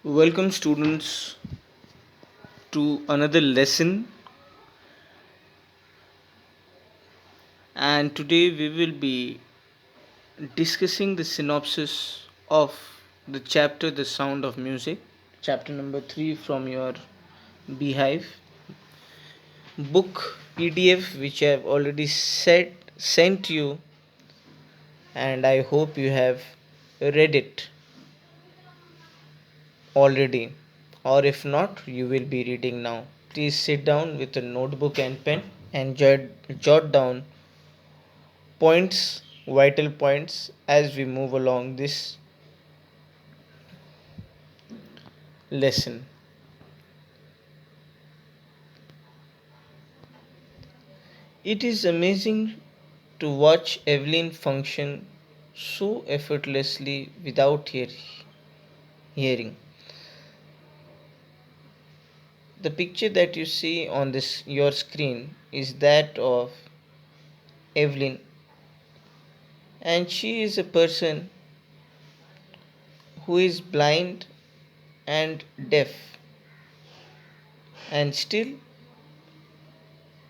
Welcome, students, to another lesson. And today we will be discussing the synopsis of the chapter The Sound of Music, chapter number 3 from your Beehive book PDF, which I have already sent you, and I hope you have read it already, or if not, you will be reading now. Please sit down with a notebook and pen and jot down vital points, as we move along this lesson. It is amazing to watch Evelyn function so effortlessly without hearing. The picture that you see on this your screen is that of Evelyn, and she is a person who is blind and deaf, and still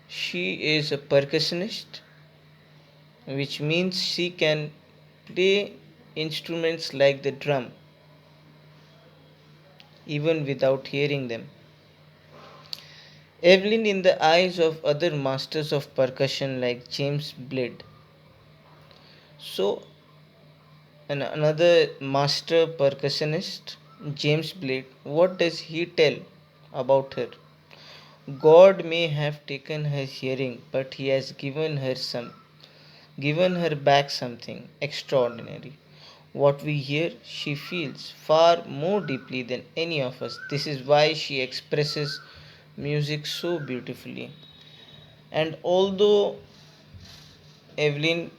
she is a percussionist, which means she can play instruments like the drum even without hearing them. Evelyn, in the eyes of other masters of percussion like James Blade, so another master percussionist, James Blade, what does he tell about her? God may have taken her hearing, but he has given her back something extraordinary. What we hear, she feels far more deeply than any of us. This is why she expresses music so beautifully. And although Evelyn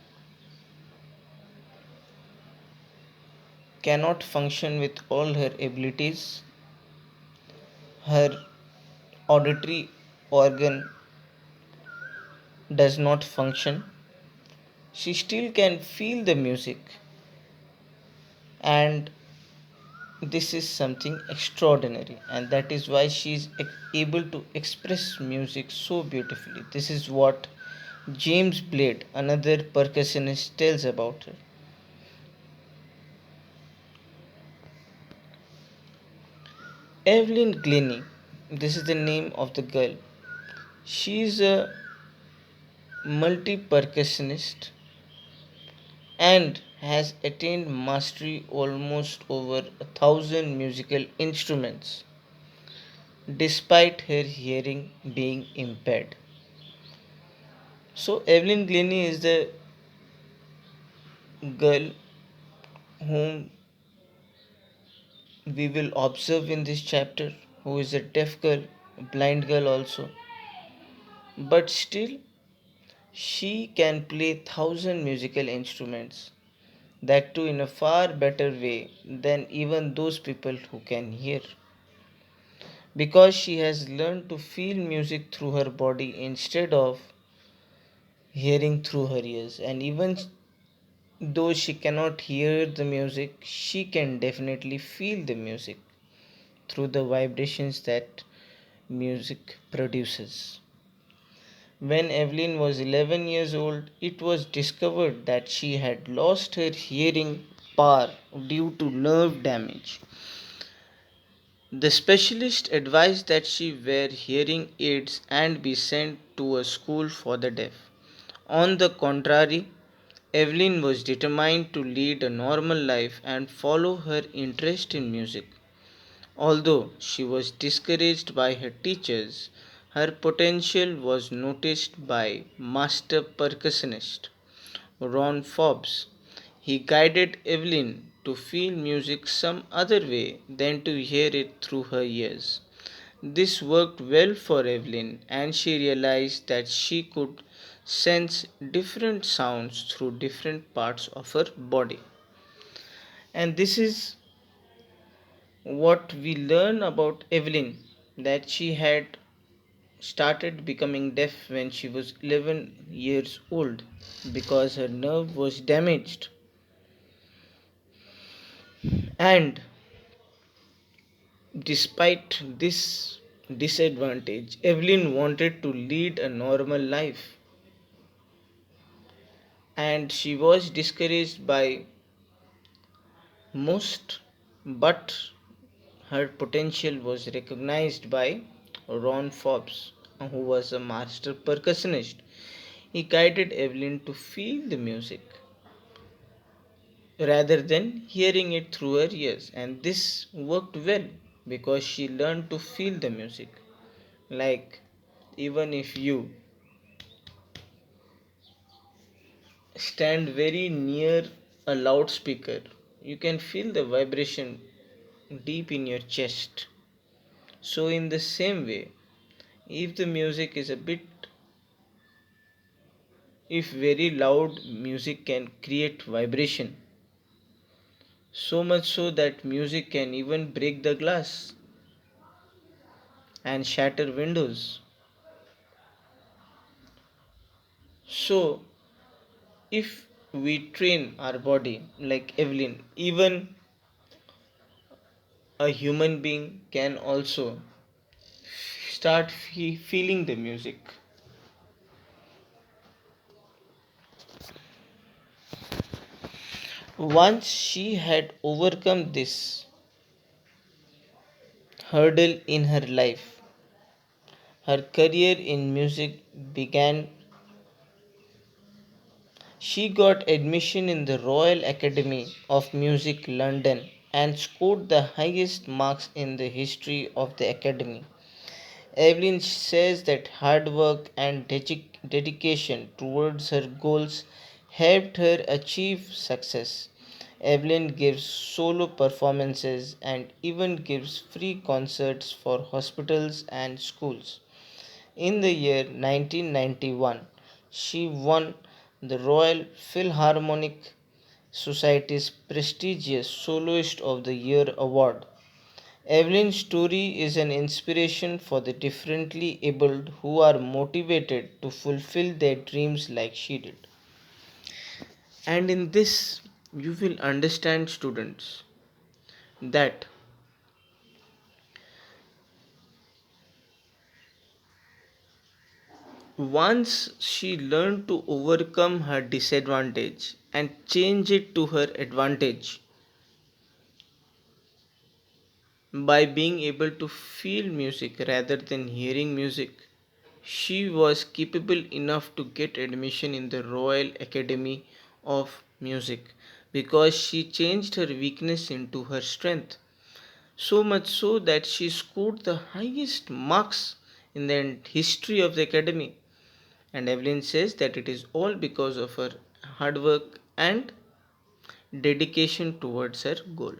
cannot function with all her abilities, her auditory organ does not function, she still can feel the music, and this is something extraordinary, and that is why she is able to express music so beautifully. This is what James Blade, another percussionist, tells about her. Evelyn Glennie, this is the name of the girl. She is a multi percussionist and has attained mastery almost over 1,000 musical instruments despite her hearing being impaired. So, Evelyn Glennie is the girl whom we will observe in this chapter, who is a deaf girl, a blind girl also, but still she can play 1,000 musical instruments, that too in a far better way than even those people who can hear, because she has learned to feel music through her body instead of hearing through her ears. And even though she cannot hear the music, she can definitely feel the music through the vibrations that music produces. When Evelyn was 11 years old, it was discovered that she had lost her hearing power due to nerve damage. The specialist advised that she wear hearing aids and be sent to a school for the deaf. On the contrary, Evelyn was determined to lead a normal life and follow her interest in music. Although she was discouraged by her teachers, her potential was noticed by master percussionist Ron Forbes. He guided Evelyn to feel music some other way than to hear it through her ears. This worked well for Evelyn, and she realized that she could sense different sounds through different parts of her body. And this is what we learn about Evelyn, that she had started becoming deaf when she was 11 years old because her nerve was damaged. And Despite this disadvantage, Evelyn wanted to lead a normal life and she was discouraged by most, but her potential was recognized by Ron Forbes, who was a master percussionist. He guided Evelyn to feel the music rather than hearing it through her ears, and this worked well because she learned to feel the music. Like, even if you stand very near a loudspeaker, you can feel the vibration deep in your chest. So, in the same way, if the music is a bit, if very loud music can create vibration, so much so that music can even break the glass and shatter windows. So, if we train our body like Evelyn, even a human being can also start feeling the music. Once she had overcome this hurdle in her life, her career in music began. She got admission in the Royal Academy of Music London and scored the highest marks in the history of the academy. Evelyn says that hard work and dedication towards her goals helped her achieve success. Evelyn gives solo performances and even gives free concerts for hospitals and schools. In the year 1991, she won the Royal Philharmonic Society's prestigious Soloist of the Year award. Evelyn's story is an inspiration for the differently abled who are motivated to fulfill their dreams like she did. And in this, you will understand, students, that once she learned to overcome her disadvantage and change it to her advantage by being able to feel music rather than hearing music, she was capable enough to get admission in the Royal Academy of Music because she changed her weakness into her strength. So much so that she scored the highest marks in the history of the academy. And Evelyn says that it is all because of her hard work and dedication towards her goal.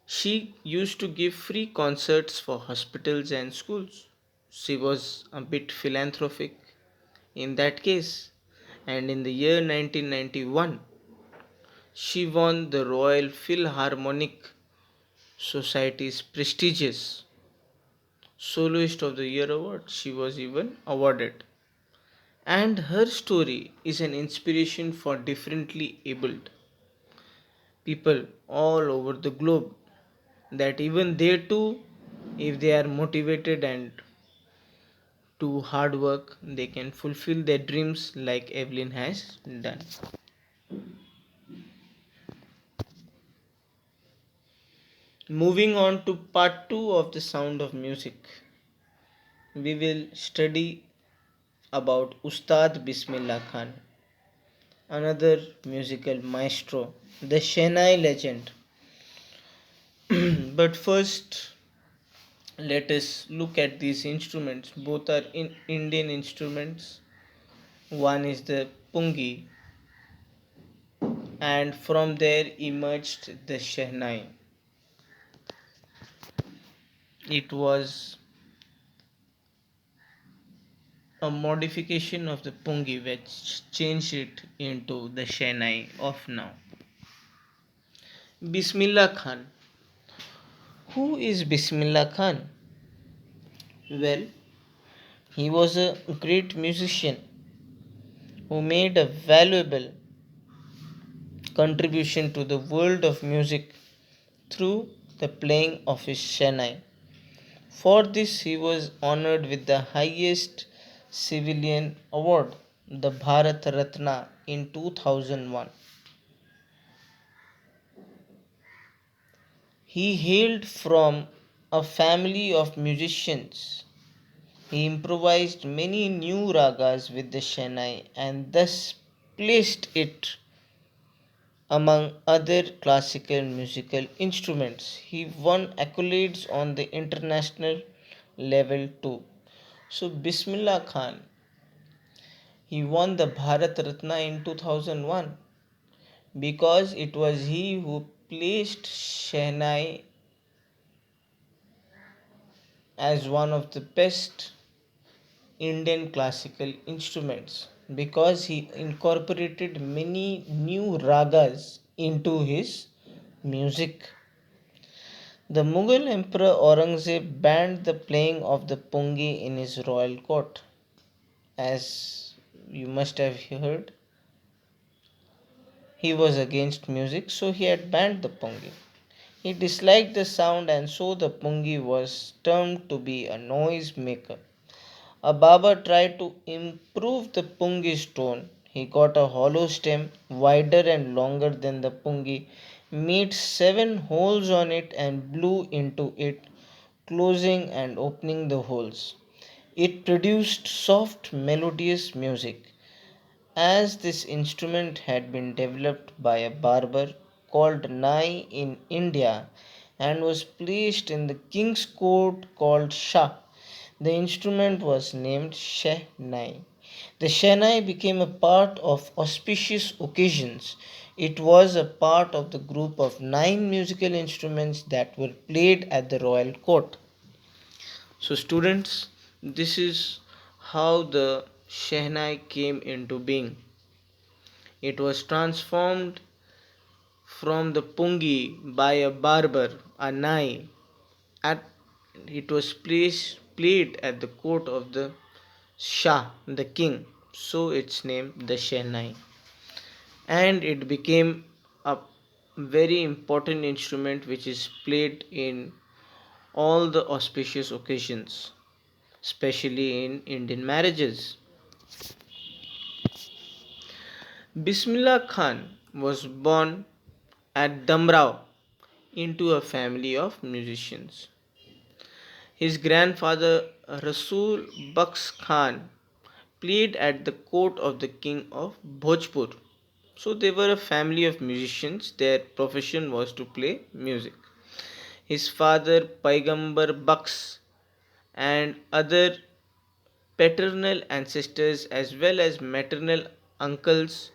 She used to give free concerts for hospitals and schools. She was a bit philanthropic in that case. And in the year 1991, she won the Royal Philharmonic Society's prestigious Soloist of the Year award. She was even awarded. And her story is an inspiration for differently abled people all over the globe, that even they too, if they are motivated and do hard work, they can fulfill their dreams like Evelyn has done. Moving on to part 2 of the sound of music, we will study about Ustad Bismillah Khan, another musical maestro, the Shehnai legend. But first, let us look at these instruments. Both are in Indian instruments. One is the pungi, and from there emerged the Shehnai. It was a modification of the pungi which changed it into the Shehnai of now. Bismillah Khan. Who is Bismillah Khan? Well, he was a great musician who made a valuable contribution to the world of music through the playing of his Shehnai. For this, he was honored with the highest civilian award, the Bharat Ratna, in 2001. He hailed from a family of musicians. He improvised many new ragas with the Shehnai and thus placed it among other classical musical instruments. He won accolades on the international level too. So, Bismillah Khan, he won the Bharat Ratna in 2001 because it was he who placed Shehnai as one of the best Indian classical instruments because he incorporated many new ragas into his music. The Mughal Emperor Aurangzeb banned the playing of the pungi in his royal court. As you must have heard, he was against music, so he had banned the pungi. He disliked the sound, and so the pungi was termed to be a noise maker. A barber tried to improve the pungi's tone. He got a hollow stem, wider and longer than the pungi, made 7 holes on it, and blew into it, closing and opening the holes. It produced soft, melodious music. As this instrument had been developed by a barber called Nai in India and was placed in the king's court called Shah, the instrument was named Shehnai. The Shehnai became a part of auspicious occasions. It was a part of the group of 9 musical instruments that were played at the royal court. So, students, this is how the Shehnai came into being. It was transformed from the pungi by a barber, a nai, at it was played at the court of the Shah, the king. So its name the Shehnai. And it became a very important instrument which is played in all the auspicious occasions, especially in Indian marriages. Bismillah Khan was born at Damrao into a family of musicians. His grandfather Rasul Bux Khan played at the court of the king of Bhojpur. So they were a family of musicians. Their profession was to play music. His father Paigambar Bux and other paternal ancestors as well as maternal uncles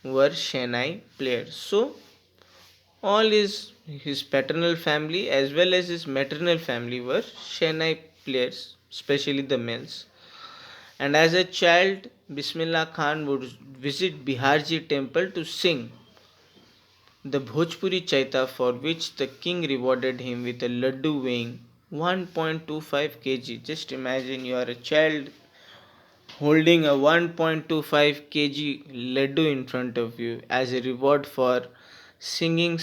were Shenai players. So all his paternal family as well as his maternal family were Shenai players, especially the males. And as a child, Bismillah Khan would visit Biharji temple to sing the Bhojpuri Chaita, for which the king rewarded him with a laddu weighing 1.25 kg. Just imagine you are a child holding a 1.25 kg laddu in front of you as a reward for singing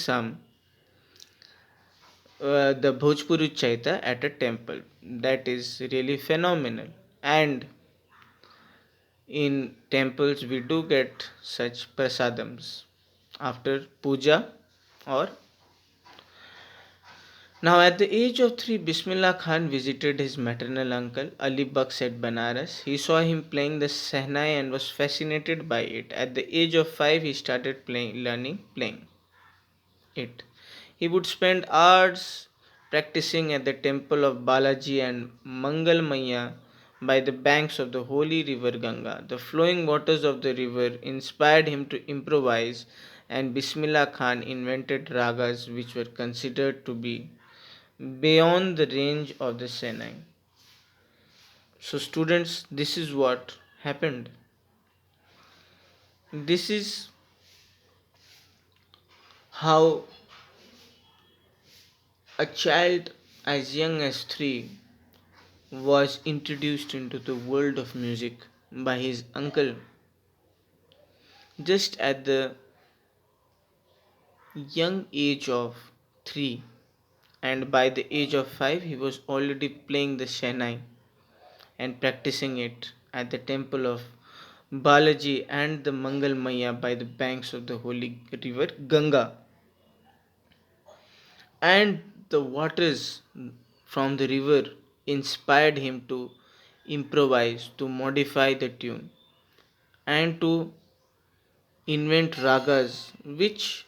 the Bhojpuri Chaita at a temple. That is really phenomenal. And in temples, we do get such prasadams after puja or. Now, at the age of 3, Bismillah Khan visited his maternal uncle Ali Bux at Banaras. He saw him playing the Sehnai and was fascinated by it. At the age of 5, he started learning playing it. He would spend hours practicing at the temple of Balaji and Mangal Maya by the banks of the holy river Ganga. The flowing waters of the river inspired him to improvise, and Bismillah Khan invented ragas which were considered to be beyond the range of the Senai. So, students, this is what happened. This is how a child as young as 3 was introduced into the world of music by his uncle just at the young age of 3, and by the age of 5 he was already playing the Shehnai and practicing it at the temple of Balaji and the Mangal Maya by the banks of the holy river Ganga. And the waters from the river inspired him to improvise, to modify the tune, and to invent ragas which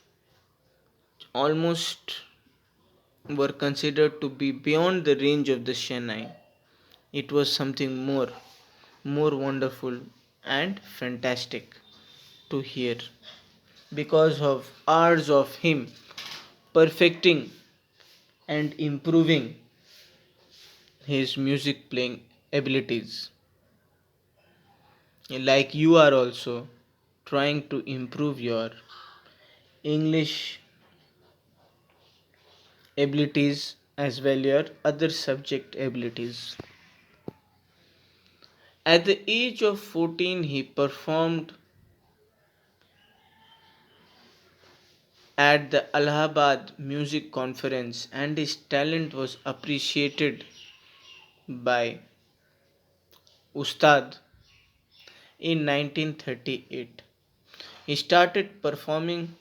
almost were considered to be beyond the range of the Shehnai. It was something more wonderful and fantastic to hear because of hours of him perfecting and improving his music playing abilities. Like you are also trying to improve your English abilities as well your other subject abilities. At the age of 14 he performed at the Allahabad Music Conference and his talent was appreciated by Ustad in 1938. He started performing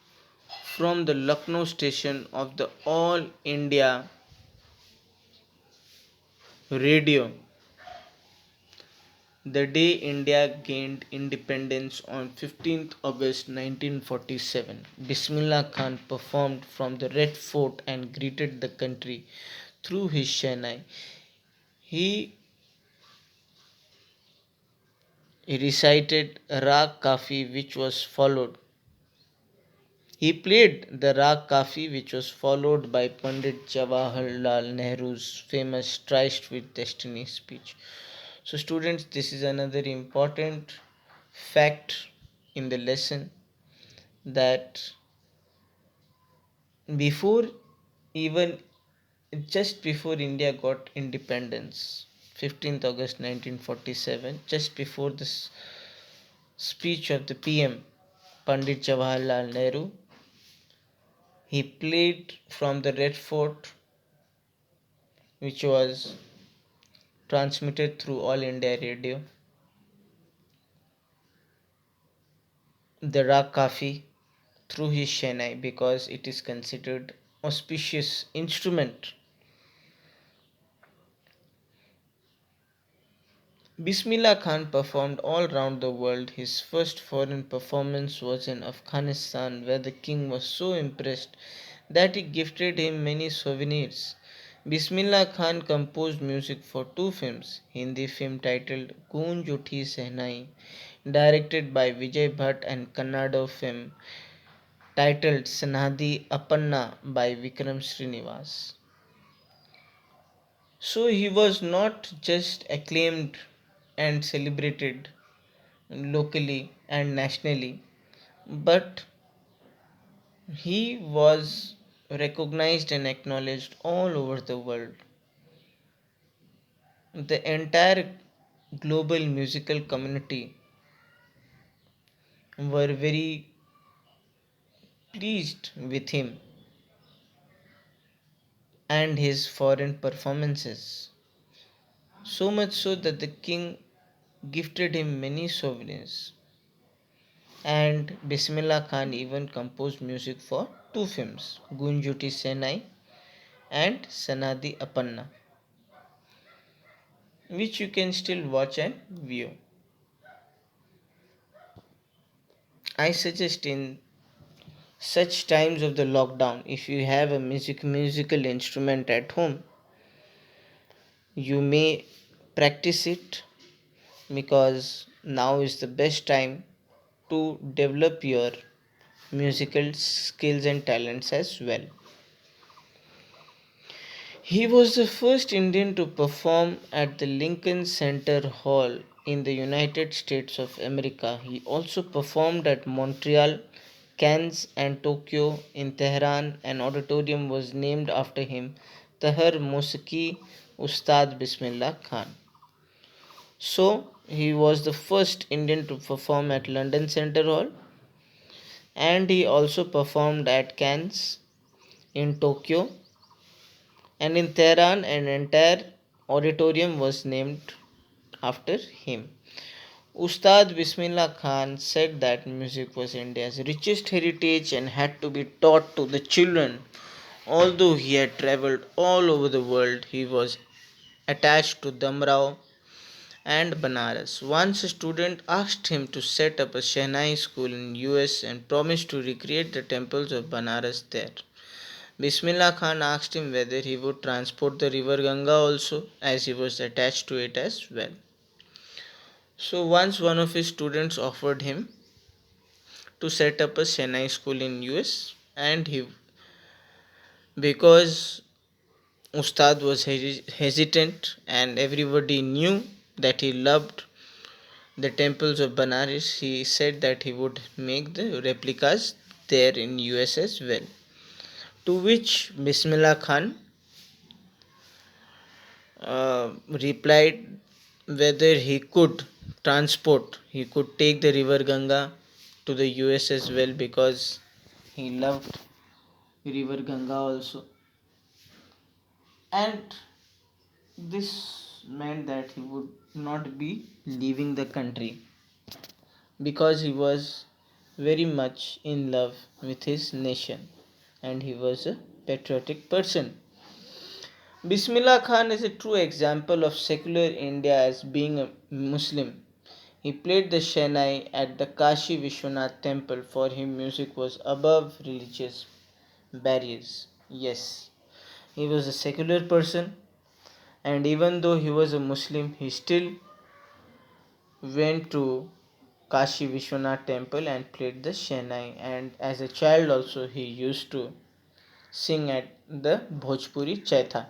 from the Lucknow station of the All India Radio the day India gained independence on 15th August 1947. Bismillah Khan performed from the Red Fort and greeted the country through his Shehnai. He recited Rag Kafi which was followed. He played the Rag Kafi which was followed by Pandit Jawaharlal Nehru's famous Tryst with Destiny speech. So students, this is another important fact in the lesson that before even just before India got independence, 15th August 1947, just before this speech of the PM Pandit Jawaharlal Nehru, he played from the Red Fort, which was transmitted through All India Radio, the Rag Kafi through his Shehnai because it is considered auspicious instrument. Bismillah Khan performed all round the world. His first foreign performance was in Afghanistan, where the king was so impressed that he gifted him many souvenirs. Bismillah Khan composed music for two films, Hindi film titled Goonj Uthi Sehnai, directed by Vijay Bhatt, and Kannada film titled Sanadi Apanna by Vikram Srinivas. So he was not just acclaimed and celebrated locally and nationally, but he was recognized and acknowledged all over the world. The entire global musical community were very pleased with him and his foreign performances. So much so that the king gifted him many souvenirs. And Bismillah Khan even composed music for two films, Gunjuti Senai and Sanadi Apanna, which you can still watch and view. I suggest in such times of the lockdown, if you have a musical instrument at home, you may practice it because now is the best time to develop your musical skills and talents as well. He was the first Indian to perform at the Lincoln Center Hall in the United States of America. He also performed at Montreal, Cannes, and Tokyo. In Tehran, an auditorium was named after him, Tahar Mosiki Ustad Bismillah Khan. So, he was the first Indian to perform at London Center Hall, and he also performed at Cannes in Tokyo, and in Tehran, an entire auditorium was named after him. Ustad Bismillah Khan said that music was India's richest heritage and had to be taught to the children. Although he had travelled all over the world, he was attached to Damrao and Banaras. Once a student asked him to set up a Shehnai school in US and promised to recreate the temples of Banaras there. Bismillah Khan asked him whether he would transport the river Ganga also, as he was attached to it as well. So once one of his students offered him to set up a Shehnai school in US, and he, because Ustad was hesitant and everybody knew that he loved the temples of Banaras, he said that he would make the replicas there in US as well. To which Bismillah Khan replied whether he could take the river Ganga to the US as well, because he loved river Ganga also. And this meant that he would not be leaving the country because he was very much in love with his nation and he was a patriotic person. Bismillah Khan is a true example of secular India as being a Muslim. He played the Shehnai at the Kashi Vishwanath temple. For him, music was above religious barriers. Yes, he was a secular person, and even though he was a Muslim, he still went to Kashi Vishwanath temple and played the Shehnai. And as a child, also, he used to sing at the Bhojpuri Chaitha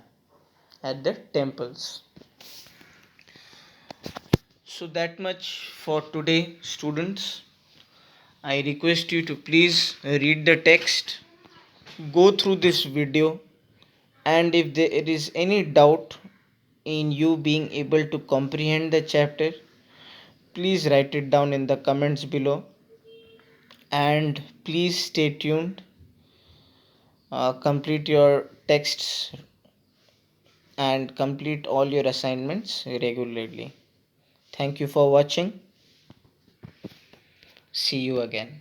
at the temples. So that much for today, students. I request you to please read the text, go through this video, and if there is any doubt in you being able to comprehend the chapter, please write it down in the comments below, and please stay tuned. Complete your texts and complete all your assignments regularly. Thank you for watching. See you again.